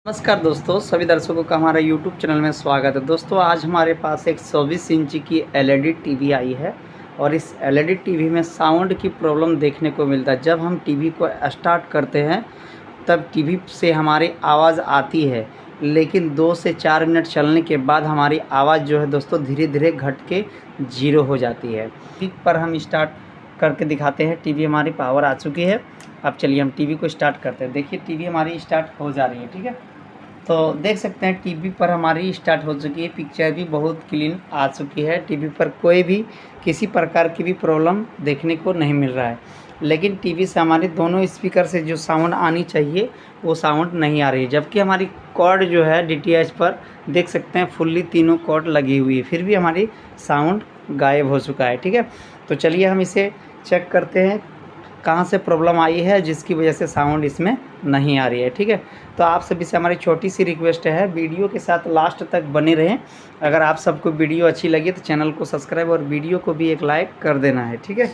नमस्कार दोस्तों, सभी दर्शकों का हमारे YouTube चैनल में स्वागत है। दोस्तों आज हमारे पास एक 24 इंच की LED टीवी आई है और इस LED टीवी में साउंड की प्रॉब्लम देखने को मिलता है। जब हम टीवी को स्टार्ट करते हैं तब टीवी से हमारी आवाज़ आती है, लेकिन 2 से 4 मिनट चलने के बाद हमारी आवाज़ जो है दोस्तों धीरे धीरे घट के 0 हो जाती है। पिक पर हम स्टार्ट करके दिखाते हैं। टीवी हमारी पावर आ चुकी है। अब चलिए हम टीवी को स्टार्ट करते हैं। देखिए टीवी हमारी स्टार्ट हो जा रही है, ठीक है। तो देख सकते हैं टीवी पर हमारी स्टार्ट हो चुकी है। पिक्चर भी बहुत क्लीन आ चुकी है। टीवी पर कोई भी किसी प्रकार की भी प्रॉब्लम देखने को नहीं मिल रहा है, लेकिन टीवी से हमारे दोनों स्पीकर से जो साउंड आनी चाहिए वो साउंड नहीं आ रही है। जबकि हमारी कॉर्ड जो है DTH पर देख सकते हैं फुल्ली तीनों कॉर्ड लगी हुई है, फिर भी हमारी साउंड गायब हो चुका है, ठीक है। तो चलिए हम इसे चेक करते हैं कहाँ से प्रॉब्लम आई है जिसकी वजह से साउंड इसमें नहीं आ रही है, ठीक है। तो आप सभी से हमारी छोटी सी रिक्वेस्ट है, वीडियो के साथ लास्ट तक बने रहें। अगर आप सबको वीडियो अच्छी लगी तो चैनल को सब्सक्राइब और वीडियो को भी एक लाइक कर देना है, ठीक है।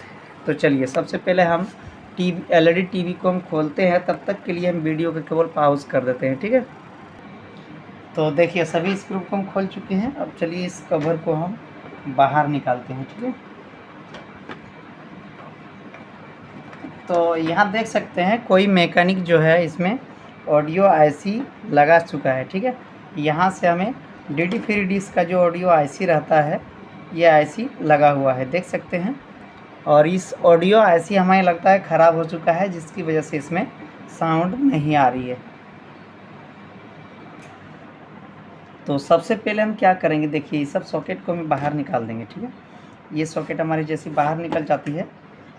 तो चलिए सबसे पहले हम LED टीवी को हम खोलते हैं, तब तक के लिए हम वीडियो को केवल पॉज कर देते हैं, ठीक है। तो देखिए सभी स्क्रू को हम खोल चुके हैं। अब चलिए इस कवर को हम बाहर निकालते हैं, ठीक है। तो यहाँ देख सकते हैं कोई मैकेनिक जो है इसमें ऑडियो IC लगा चुका है, ठीक है। यहाँ से हमें DD फ्री डिश का जो ऑडियो IC रहता है ये IC लगा हुआ है, देख सकते हैं। और इस ऑडियो IC हमें लगता है ख़राब हो चुका है, जिसकी वजह से इसमें साउंड नहीं आ रही है। तो सबसे पहले हम क्या करेंगे, देखिए इस सब सॉकेट को हम बाहर निकाल देंगे, ठीक है। ये सॉकेट हमारी जैसी बाहर निकल जाती है।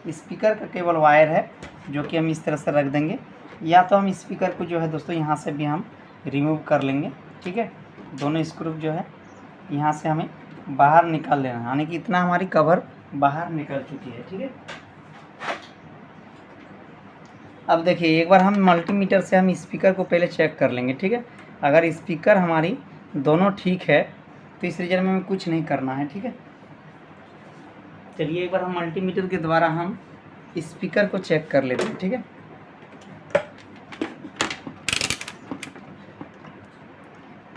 स्पीकर का केवल वायर है जो कि हम इस तरह से रख देंगे, या तो हम स्पीकर को जो है दोस्तों यहाँ से भी हम रिमूव कर लेंगे, ठीक है। दोनों स्क्रू जो है यहाँ से हमें बाहर निकाल लेना है, यानी कि इतना हमारी कवर बाहर निकल चुकी है, ठीक है। अब देखिए एक बार हम मल्टीमीटर से हम स्पीकर को पहले चेक कर लेंगे, ठीक है। अगर स्पीकर हमारी दोनों ठीक है तो इस रीजन में हमें कुछ नहीं करना है, ठीक है। चलिए एक बार हम मल्टीमीटर के द्वारा हम स्पीकर को चेक कर लेते हैं, ठीक है।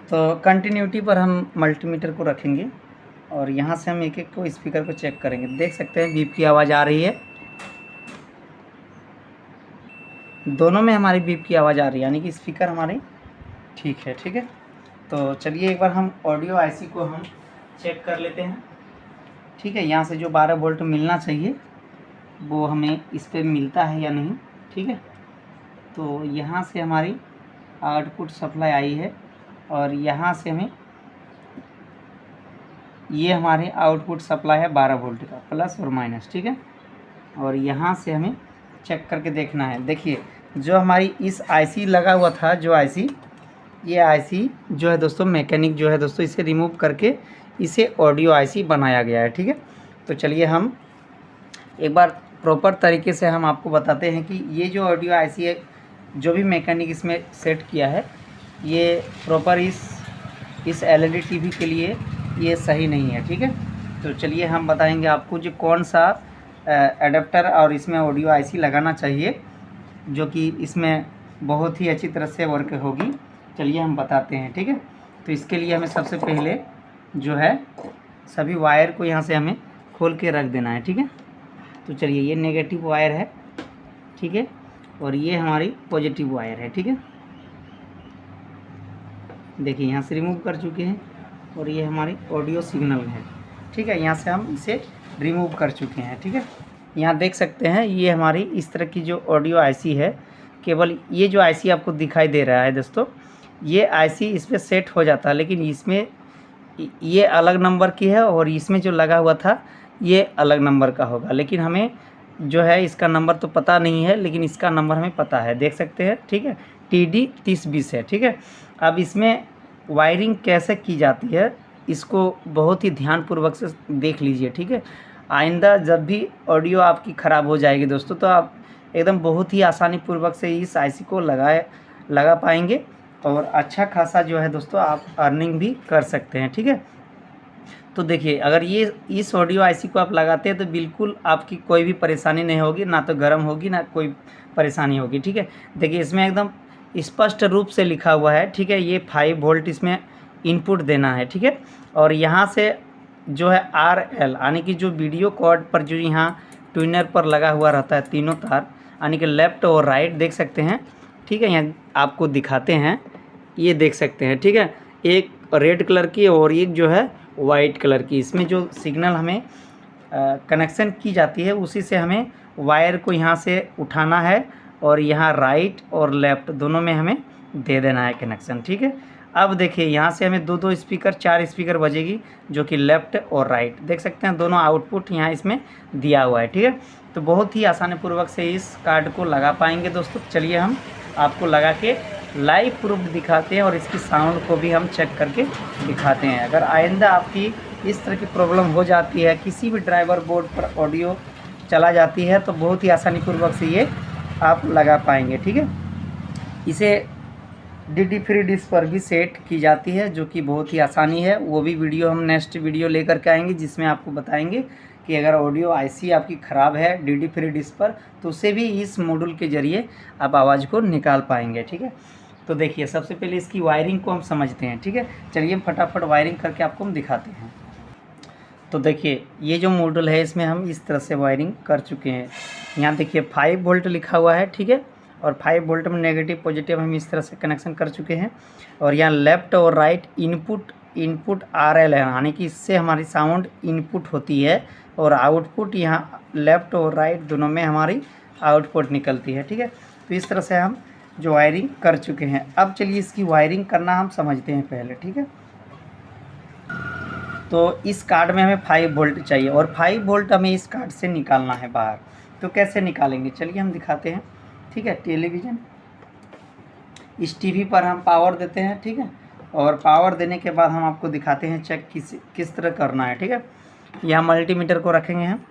तो कंटिन्यूटी पर हम मल्टीमीटर को रखेंगे और यहाँ से हम एक एक को स्पीकर को चेक करेंगे। देख सकते हैं बीप की आवाज़ आ रही है, दोनों में हमारी बीप की आवाज़ आ रही है, यानी कि स्पीकर हमारे ठीक है, ठीक है। तो चलिए एक बार हम ऑडियो IC को हम चेक कर लेते हैं, ठीक है। यहाँ से जो 12 वोल्ट मिलना चाहिए वो हमें इस पर मिलता है या नहीं, ठीक है। तो यहाँ से हमारी आउटपुट सप्लाई आई है और यहाँ से हमें ये हमारे आउटपुट सप्लाई है 12 वोल्ट का, प्लस और माइनस, ठीक है। और यहाँ से हमें चेक करके देखना है। देखिए जो हमारी इस IC लगा हुआ था, जो IC ये IC जो है दोस्तों मैकेनिक जो है दोस्तों इसे रिमूव करके इसे ऑडियो IC बनाया गया है, ठीक है। तो चलिए हम एक बार प्रॉपर तरीके से हम आपको बताते हैं कि ये जो ऑडियो IC है जो भी मैकेनिक इसमें सेट किया है ये प्रॉपर इस LED टीवी के लिए ये सही नहीं है, ठीक है। तो चलिए हम बताएंगे आपको जो कौन सा एडाप्टर और इसमें ऑडियो IC लगाना चाहिए जो कि इसमें बहुत ही अच्छी तरह से वर्क होगी। चलिए हम बताते हैं, ठीक है। तो इसके लिए हमें सबसे पहले जो है सभी वायर को यहाँ से हमें खोल के रख देना है, ठीक है। तो चलिए ये नेगेटिव वायर है, ठीक है, और ये हमारी पॉजिटिव वायर है, ठीक है। देखिए यहाँ से रिमूव कर चुके हैं और ये हमारी ऑडियो सिग्नल है, ठीक है। यहाँ से हम इसे रिमूव कर चुके हैं, ठीक है। यहाँ देख सकते हैं ये हमारी इस तरह की जो ऑडियो IC है, केवल ये जो IC आपको दिखाई दे रहा है दोस्तों ये IC इस पर सेट हो जाता है, लेकिन इसमें ये अलग नंबर की है और इसमें जो लगा हुआ था ये अलग नंबर का होगा। लेकिन हमें जो है इसका नंबर तो पता नहीं है, लेकिन इसका नंबर हमें पता है, देख सकते हैं, ठीक है। TD 3020 है, ठीक है। अब इसमें वायरिंग कैसे की जाती है इसको बहुत ही ध्यानपूर्वक से देख लीजिए, ठीक है। आइंदा जब भी ऑडियो आपकी ख़राब हो जाएगी दोस्तों तो आप एकदम बहुत ही आसानी पूर्वक से इस IC को लगा पाएंगे और अच्छा खासा जो है दोस्तों आप अर्निंग भी कर सकते हैं, ठीक है। तो देखिए अगर ये इस ऑडियो IC को आप लगाते हैं तो बिल्कुल आपकी कोई भी परेशानी नहीं होगी, ना तो गर्म होगी ना कोई परेशानी होगी, ठीक है। देखिए इसमें एकदम स्पष्ट रूप से लिखा हुआ है, ठीक है। ये 5 वोल्ट इसमें इनपुट देना है, ठीक है। और यहाँ से जो है RL यानी कि जो वीडियो कॉर्ड पर जो यहाँ ट्यूनर पर लगा हुआ रहता है तीनों तार, यानी कि लेफ़्ट और राइट देख सकते हैं, ठीक है। यहाँ आपको दिखाते हैं, ये देख सकते हैं, ठीक है। एक रेड कलर की और एक जो है वाइट कलर की। इसमें जो सिग्नल हमें कनेक्शन की जाती है उसी से हमें वायर को यहाँ से उठाना है और यहाँ राइट और लेफ़्ट दोनों में हमें दे देना है कनेक्शन, ठीक है। अब देखिए यहाँ से हमें 2-2 स्पीकर 4 स्पीकर बजेगी, जो कि लेफ़्ट और राइट देख सकते हैं, दोनों आउटपुट यहाँ इसमें दिया हुआ है, ठीक है। तो बहुत ही आसानी पूर्वक से इस कार्ड को लगा पाएंगे दोस्तों। चलिए हम आपको लगा के लाइव प्रूफ दिखाते हैं और इसकी साउंड को भी हम चेक करके दिखाते हैं। अगर आइंदा आपकी इस तरह की प्रॉब्लम हो जाती है, किसी भी ड्राइवर बोर्ड पर ऑडियो चला जाती है, तो बहुत ही आसानी पूर्वक से ये आप लगा पाएंगे, ठीक है। इसे DD फ्री डिश पर भी सेट की जाती है, जो कि बहुत ही आसानी है। वो भी वीडियो हम नेक्स्ट वीडियो लेकर के आएंगे, जिसमें आपको बताएंगे कि अगर ऑडियो IC आपकी ख़राब है DD फ्री डिश पर, तो उसे भी इस मॉड्यूल के ज़रिए आप आवाज़ को निकाल पाएंगे, ठीक है। तो देखिए सबसे पहले इसकी वायरिंग को हम समझते हैं, ठीक है। चलिए फटाफट वायरिंग करके आपको हम दिखाते हैं। तो देखिए ये जो मॉड्यूल है इसमें हम इस तरह से वायरिंग कर चुके हैं। यहाँ देखिए 5 वोल्ट लिखा हुआ है, ठीक है। और 5 वोल्ट में नेगेटिव पॉजिटिव हम इस तरह से कनेक्शन कर चुके हैं। और यहाँ लेफ़्ट और राइट इनपुट RL है, यानी कि इससे हमारी साउंड इनपुट होती है और आउटपुट यहाँ लेफ़्ट और राइट दोनों में हमारी आउटपुट निकलती है, ठीक है। तो इस तरह से हम जो वायरिंग कर चुके हैं। अब चलिए इसकी वायरिंग करना हम समझते हैं पहले, ठीक है। तो इस कार्ड में हमें 5 वोल्ट चाहिए और 5 वोल्ट हमें इस कार्ड से निकालना है बाहर। तो कैसे निकालेंगे चलिए हम दिखाते हैं, ठीक है। टेलीविज़न इस TV पर हम पावर देते हैं, ठीक है। और पावर देने के बाद हम आपको दिखाते हैं चेक किस तरह करना है, ठीक है। यहाँ मल्टीमीटर को रखेंगे हम,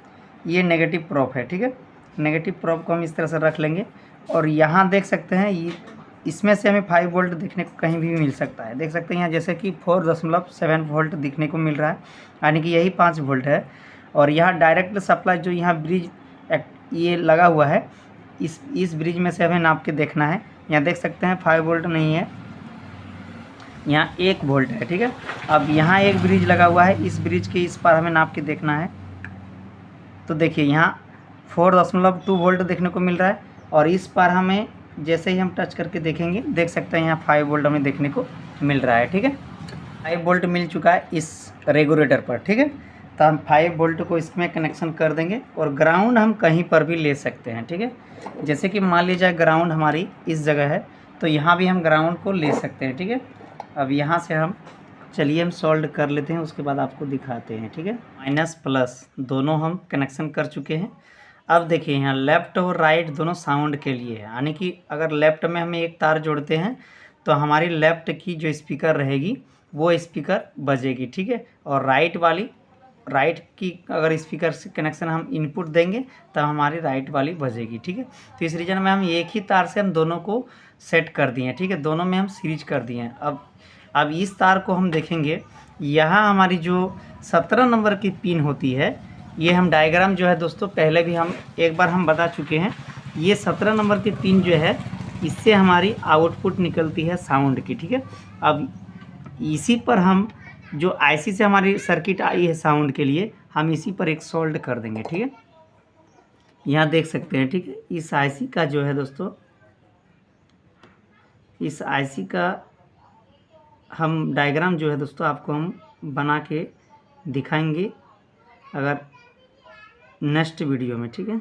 ये नेगेटिव प्रोब है, ठीक है। नेगेटिव प्रोब को हम इस तरह से रख लेंगे और यहाँ देख सकते हैं ये इसमें से हमें 5 वोल्ट देखने को कहीं भी मिल सकता है। देख सकते हैं यहाँ जैसे कि 4.7 वोल्ट दिखने को मिल रहा है, यानी कि यही 5 वोल्ट है। और यहाँ डायरेक्ट सप्लाई जो यहाँ ब्रिज ये लगा हुआ है, इस ब्रिज में से हमें नाप के देखना है। यहाँ देख सकते हैं 5 वोल्ट नहीं है, यहाँ 1 वोल्ट है, ठीक है। अब यहाँ एक ब्रिज लगा हुआ है, इस ब्रिज के इस पर हमें नाप के देखना है। तो देखिए यहाँ 4.2 वोल्ट देखने को मिल रहा है और इस पर हमें जैसे ही हम टच करके देखेंगे देख सकते हैं यहाँ 5 वोल्ट हमें देखने को मिल रहा है, ठीक है। 5 वोल्ट मिल चुका है इस रेगुलेटर पर, ठीक है। तो हम 5 वोल्ट को इसमें कनेक्शन कर देंगे और ग्राउंड हम कहीं पर भी ले सकते हैं, ठीक है। जैसे कि मान लीजिए ग्राउंड हमारी इस जगह है, तो यहाँ भी हम ग्राउंड को ले सकते हैं, ठीक है। अब यहाँ से हम चलिए हम सॉल्व कर लेते हैं, उसके बाद आपको दिखाते हैं, ठीक है। माइनस प्लस दोनों हम कनेक्शन कर चुके हैं। अब देखिए यहाँ लेफ़्ट और राइट दोनों साउंड के लिए है, यानी कि अगर लेफ़्ट में हम एक तार जोड़ते हैं तो हमारी लेफ़्ट की जो स्पीकर रहेगी वो स्पीकर बजेगी, ठीक है। और राइट की अगर स्पीकर से कनेक्शन हम इनपुट देंगे तब हमारी राइट वाली बजेगी, ठीक है। तो इस रीजन में हम एक ही तार से हम दोनों को सेट कर दिए हैं, ठीक है। दोनों में हम सीरीज कर दिए हैं। अब इस तार को हम देखेंगे, यहाँ हमारी जो 17 नंबर की पिन होती है, ये हम डायग्राम जो है दोस्तों पहले भी हम एक बार हम बता चुके हैं। ये 17 नंबर की पिन जो है इससे हमारी आउटपुट निकलती है साउंड की, ठीक है। अब इसी पर हम जो IC से हमारी सर्किट आई है साउंड के लिए, हम इसी पर एक सोल्ड कर देंगे, ठीक है। यहाँ देख सकते हैं, ठीक है। इस IC का जो है दोस्तों, इस IC का हम डायग्राम जो है दोस्तों आपको हम बना के दिखाएंगे अगर नेक्स्ट वीडियो में, ठीक है।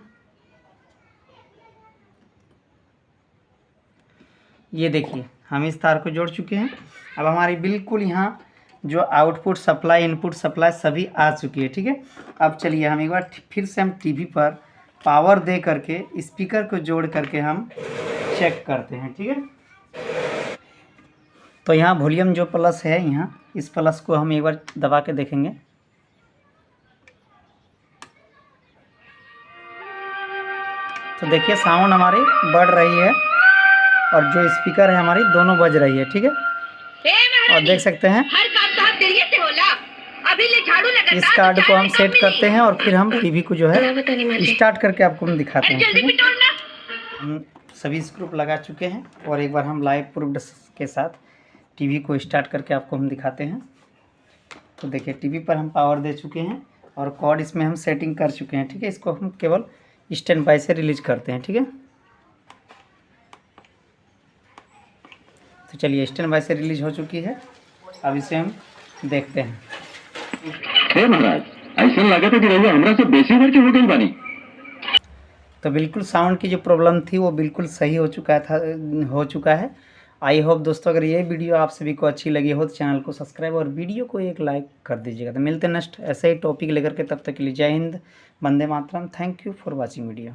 ये देखिए हम इस तार को जोड़ चुके हैं। अब हमारी बिल्कुल यहाँ जो आउटपुट सप्लाई इनपुट सप्लाई सभी आ चुकी है, ठीक है। अब चलिए हम एक बार फिर से हम TV पर पावर दे करके स्पीकर को जोड़ करके हम चेक करते हैं, ठीक है। तो यहाँ वॉल्यूम जो प्लस है, यहाँ इस प्लस को हम एक बार दबा के देखेंगे। तो देखिए साउंड हमारी बढ़ रही है और जो स्पीकर है हमारी दोनों बज रही है, ठीक है। और देख सकते हैं इस कार्ड को हम सेट करते हैं और फिर हम TV को जो है स्टार्ट करके आपको हम दिखाते हैं, ठीक है। हम सभी स्क्रू लगा चुके हैं और एक बार हम लाइव प्रूफ के साथ टीवी को स्टार्ट करके आपको हम दिखाते हैं। तो देखिए टीवी पर हम पावर दे चुके हैं और कॉर्ड इसमें हम सेटिंग कर चुके हैं। ठीक है, इसको हम केवल स्टैंड बाय से रिलीज करते हैं। ठीक है, तो चलिए स्टैंड बाय से रिलीज हो चुकी है। अब इसे हम देखते हैं। हे महाराज, ऐसा लगा था कि रहुआ हमरा से बेसी बार क्यों हो गई बानी। तो बिल्कुल साउंड की जो प्रॉब्लम थी वो बिल्कुल सही हो चुका है। आई होप दोस्तों अगर ये वीडियो आप सभी को अच्छी लगी हो तो चैनल को सब्सक्राइब और वीडियो को एक लाइक कर दीजिएगा। तो मिलते हैं नेक्स्ट ऐसे ही टॉपिक लेकर के, तब तक के लिए जय हिंद, वंदे मातरम। Thank you for watching video.